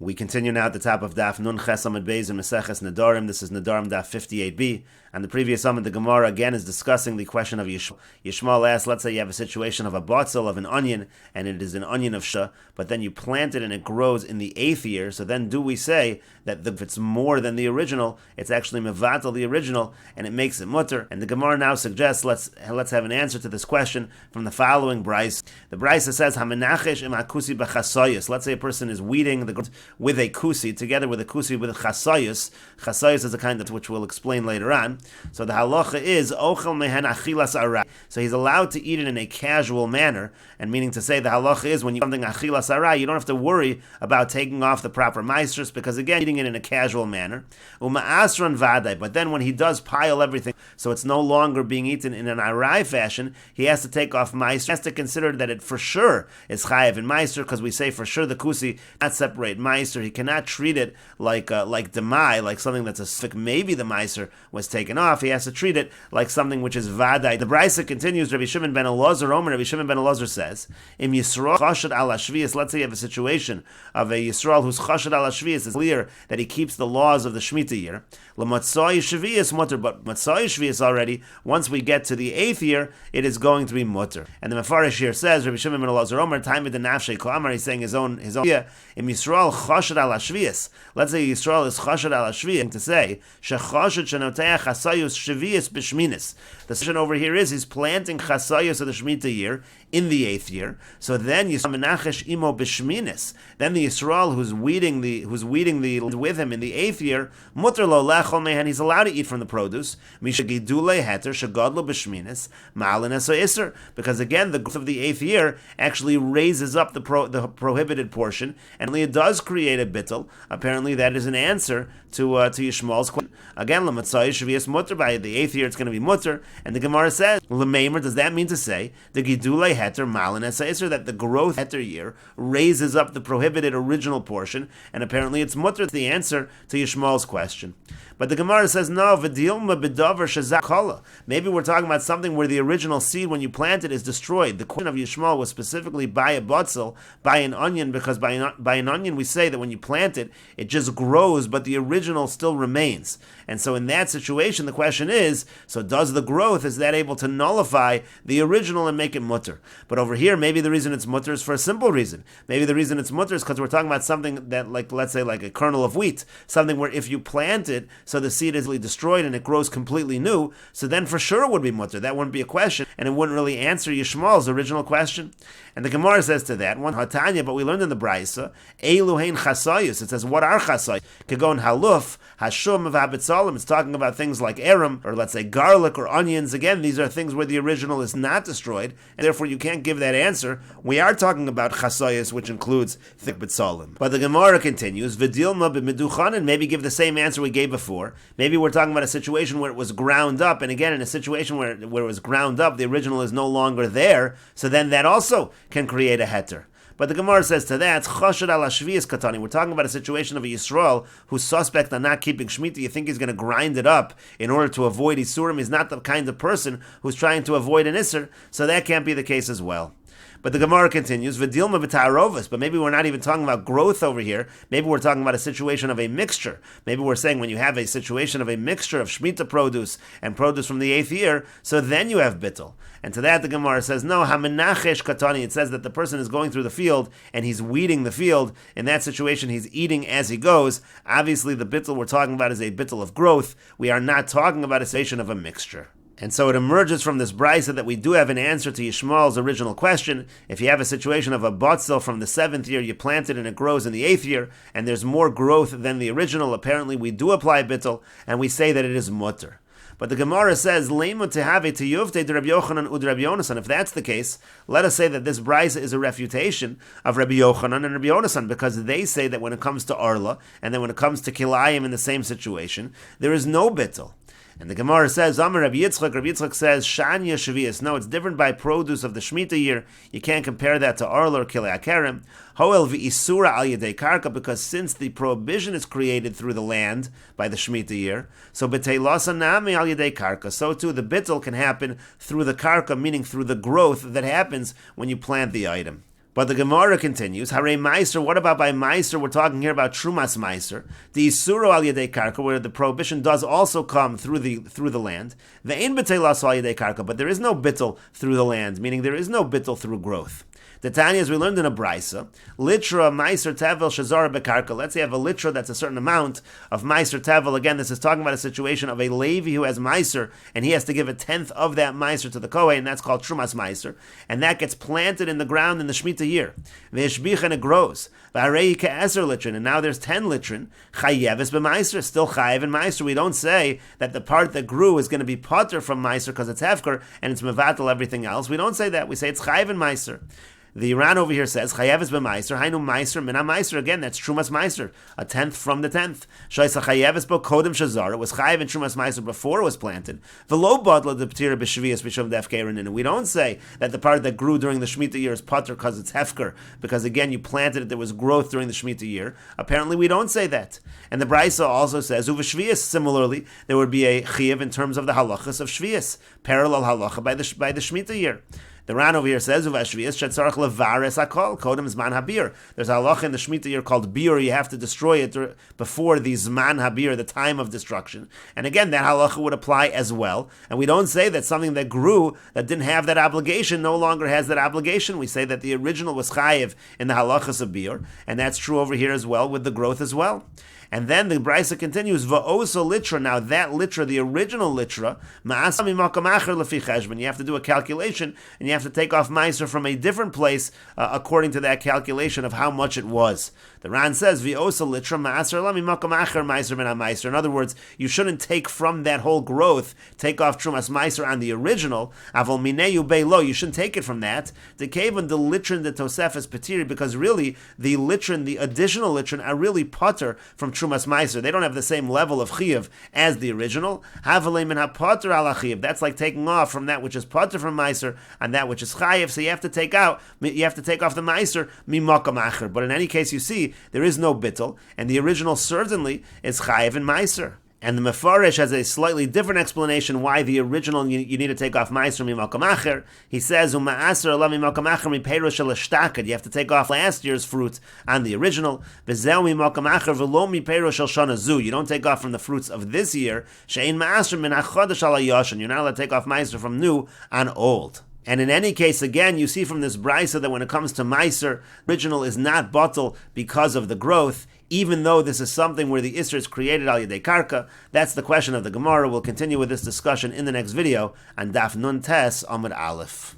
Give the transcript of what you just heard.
We continue now at the top of Daf Nun Ches Amud Beis in Meseches Nedarim. This is Nedarim Daf 58b. And the previous Amud, the Gemara again is discussing the question of Yishmael. Yishmael asks, let's say you have a situation of a botzel of an onion, and it is an onion of Shah, but then you plant it and it grows in the 8th year. So then do we say that if it's more than the original, it's actually mevatel the original, and it makes it mutter? And the Gemara now suggests, let's have an answer to this question from the following brayso. The brayso says, Hamenachesh im hakusi b'chasoyus. Let's say a person is weeding the with a kusi, together with a kusi with a chasayus. Chasayus is a kind of which we'll explain later on. So the halacha is ochel mehen achilas aray. So he's allowed to eat it in a casual manner, and meaning to say the halacha is when you something achilas aray, you don't have to worry about taking off the proper meisters, because again, eating it in a casual manner. Uma'asran vaday. But then when he does pile everything, so it's no longer being eaten in an aray fashion, he has to take off meister. He has to consider that it for sure is chayev in meister, because we say for sure the kusi not separate meister. He cannot treat it like demai, like something that's a sfik. Maybe the meiser was taken off. He has to treat it like something which is vadai. The brayso continues. Rabbi Shimon ben Elazar, Rabbi Shimon ben Elazar says, Im Yisrael chashad al hashvius. Let's say you have a situation of a Yisrael who's chashad al hashvius. It's clear that he keeps the laws of the Shemitah year. L'matzai shvius mutter, but matzai shvius already, once we get to the 8th year, it is going to be mutter. And the Mefarish here says, Rabbi Shimon ben Elazar, time with the nafshei klamar, he's saying his own yeah. Im Yisrael chashad al hashvius. Let's say Yisrael is chashad al hashvius, to say shechashad shenoteach chasayus shvius b'shminis. The session over here is he's planting chasayus of the Shemitah year in the 8th year. So then Yisrael menachesh imo b'shminis. Then the Yisrael who's weeding the with him in the 8th year, mutter lo lechol mehen, he's allowed to eat from the produce. Mishagidule heter shagadlo b'shminis ma'alin eso iser, because again the growth of the 8th year actually raises up the prohibited portion, and it does create a bittul. Apparently that is an answer to Yishmael's question. Again, l'matzai shvius mutter, by the 8th year it's going to be mutter, and the Gemara says, l'meimer, does that mean to say the gidule heter malin esa iser, that the growth heter year raises up the prohibited original portion, and apparently it's mutter, the answer to Yishmael's question. But the Gemara says, no, v'dilma b'davar shazak kala. Maybe we're talking about something where the original seed, when you plant it, is destroyed. The question of Yishmael was specifically by a botzel, by an onion, because by an onion we say that when you plant it, it just grows, but the original still remains. And so in that situation, the question is, so does the growth, is that able to nullify the original and make it mutter? But over here, maybe the reason it's mutter is for a simple reason. Maybe the reason it's mutter is because we're talking about something that, like, let's say, like a kernel of wheat, something where if you plant it, so the seed is destroyed and it grows completely new, so then for sure it would be mutter. That wouldn't be a question, and it wouldn't really answer Yishmael's original question. And the Gemara says to that, one hatanya, but we learned in the brayso, Eilu hein chasayus. It says, what are chasayus? Kagon haluf, hashum, v'habitzalim. It's talking about things like arum, or let's say garlic or onions. Again, these are things where the original is not destroyed, and therefore you can't give that answer. We are talking about chasayus, which includes thick bitzalim. But the Gemara continues, v'dilma b'meduchanin, maybe give the same answer we gave before. Maybe we're talking about a situation where it was ground up, and again, in a situation where it was ground up, the original is no longer there, so then that also can create a heter. But the Gemara says to that, chashad al hashvius katani. We're talking about a situation of a Yisrael who's suspect on not keeping Shemitah. You think he's going to grind it up in order to avoid Isurim. He's not the kind of person who's trying to avoid an Isser, so that can't be the case as well. But the Gemara continues, v'dilma b'ta'arovas, but maybe we're not even talking about growth over here. Maybe we're talking about a situation of a mixture. Maybe we're saying when you have a situation of a mixture of Shemitah produce and produce from the 8th year, so then you have bittul. And to that the Gemara says, no, hamenachesh katani. It says that the person is going through the field and he's weeding the field. In that situation, he's eating as he goes. Obviously, the bittul we're talking about is a bittul of growth. We are not talking about a situation of a mixture. And so it emerges from this brayso that we do have an answer to Yishmael's original question. If you have a situation of a botzel from the 7th year, you plant it and it grows in the 8th year, and there's more growth than the original, apparently we do apply bittul, and we say that it is mutter. But the Gemara says, Leimu tehave teyuvte de Rabbi Yochanan ud Rabbi Yonasan. If that's the case, let us say that this brayso is a refutation of Rabbi Yochanan and Rabbi Yonasan, because they say that when it comes to Arla, and then when it comes to Kilayim in the same situation, there is no bittul. And the Gemara says, Amar Rabbi Yitzchak says, Shanya Shavias. No, it's different by produce of the Shemitah year. You can't compare that to Arla or Kilei Akerim. Hoel v'isura al yedei karka, because since the prohibition is created through the land by the Shemitah year, so b'teilasa nami al yedei karka, so too the bittul can happen through the karka, meaning through the growth that happens when you plant the item. But the Gemara continues, Hare Meiser, what about by Meiser? We're talking here about Trumas Meiser, the Isuro al Yedei Karka, where the prohibition does also come through the land. The Ein B'teilas al Yedei Karka, but there is no bittul through the land, meaning there is no bittul through growth. The Tanya, as we learned in a brisa, litra meiser tevel shazara bekarka. Let's say you have a litra that's a certain amount of meiser tevel. Again, this is talking about a situation of a Levi who has meiser, and he has to give a tenth of that meiser to the Kohen, and that's called trumas meiser, and that gets planted in the ground in the Shemitah year. Ve'eshbich, and it grows. V'arei ke'eser litrin, and now there's 10 litrin. Chayeves b'meiser, still chayev in meiser. We don't say that the part that grew is going to be potter from meiser because it's hefker and it's mevatel everything else. We don't say that. We say it's chayev in meiser. The Iran over here says chayeves b'meiser, hainu meiser mina meiser. Again, that's trumas meiser, a tenth from the tenth. Shaisa chayeves bo kodem shazar. It was chayev in trumas meiser before it was planted. V'lo badla de p'tira b'shvius b'shav defkerin. And we don't say that the part that grew during the Shemitah year is potter because it's hefker, because again you planted it, there was growth during the Shemitah year. Apparently, we don't say that. And the Brisa also says uv'shvius. Similarly, there would be a chiyuv in terms of the halachas of shvius, parallel halacha by the Shemitah year. The Ran over here says, there's a halacha in the Shemitah year called bir, you have to destroy it before the zman habir, the time of destruction. And again, that halacha would apply as well. And we don't say that something that grew, that didn't have that obligation, no longer has that obligation. We say that the original was chayiv in the halachas of bir, and that's true over here as well, with the growth as well. And then the Brisa continues, Va'osa litra, now that litra, the original litra, ma'asa mimakam acher lefi cheshbon. You have to do a calculation, and you have to take off meiser from a different place according to that calculation of how much it was. The Ran says, Va'osa litra, ma'aser la mimakam acher meiser min ha-meiser. In other words, you shouldn't take from that whole growth, take off trumas meiser on the original, avol mineyu beilo, you shouldn't take it from that. The kavan, the litrin, the tosefes petiri, because really, the litrin, the additional litrin, are really potter from trumas meiser. They don't have the same level of chiyuv as the original. Havalei min ha-potter ala chiyuv. That's like taking off from that which is potter from meiser and that which is chayiv. So you have to take off the meiser mimakam acher. But in any case, you see there is no bittul, and the original certainly is chayiv and meiser. And the Mefarish has a slightly different explanation why the original you need to take off meiser mimakam acher. He says, "Uma'aser ala mimakam acher mipeiro shel hashtakad." You have to take off last year's fruit on the original. V'zeu mimakam acher v'lo mipeiro shel shana zu. You don't take off from the fruits of this year. She'ein ma'aser min hachodesh ala yashan. You're not allowed to take off meiser from new on old. And in any case, again, you see from this brisa that when it comes to meiser, original is not bottle because of the growth, even though this is something where the Isser is created al yedei karka. That's the question of the Gemara. We'll continue with this discussion in the next video on Daf Nun Tes Amud Aleph.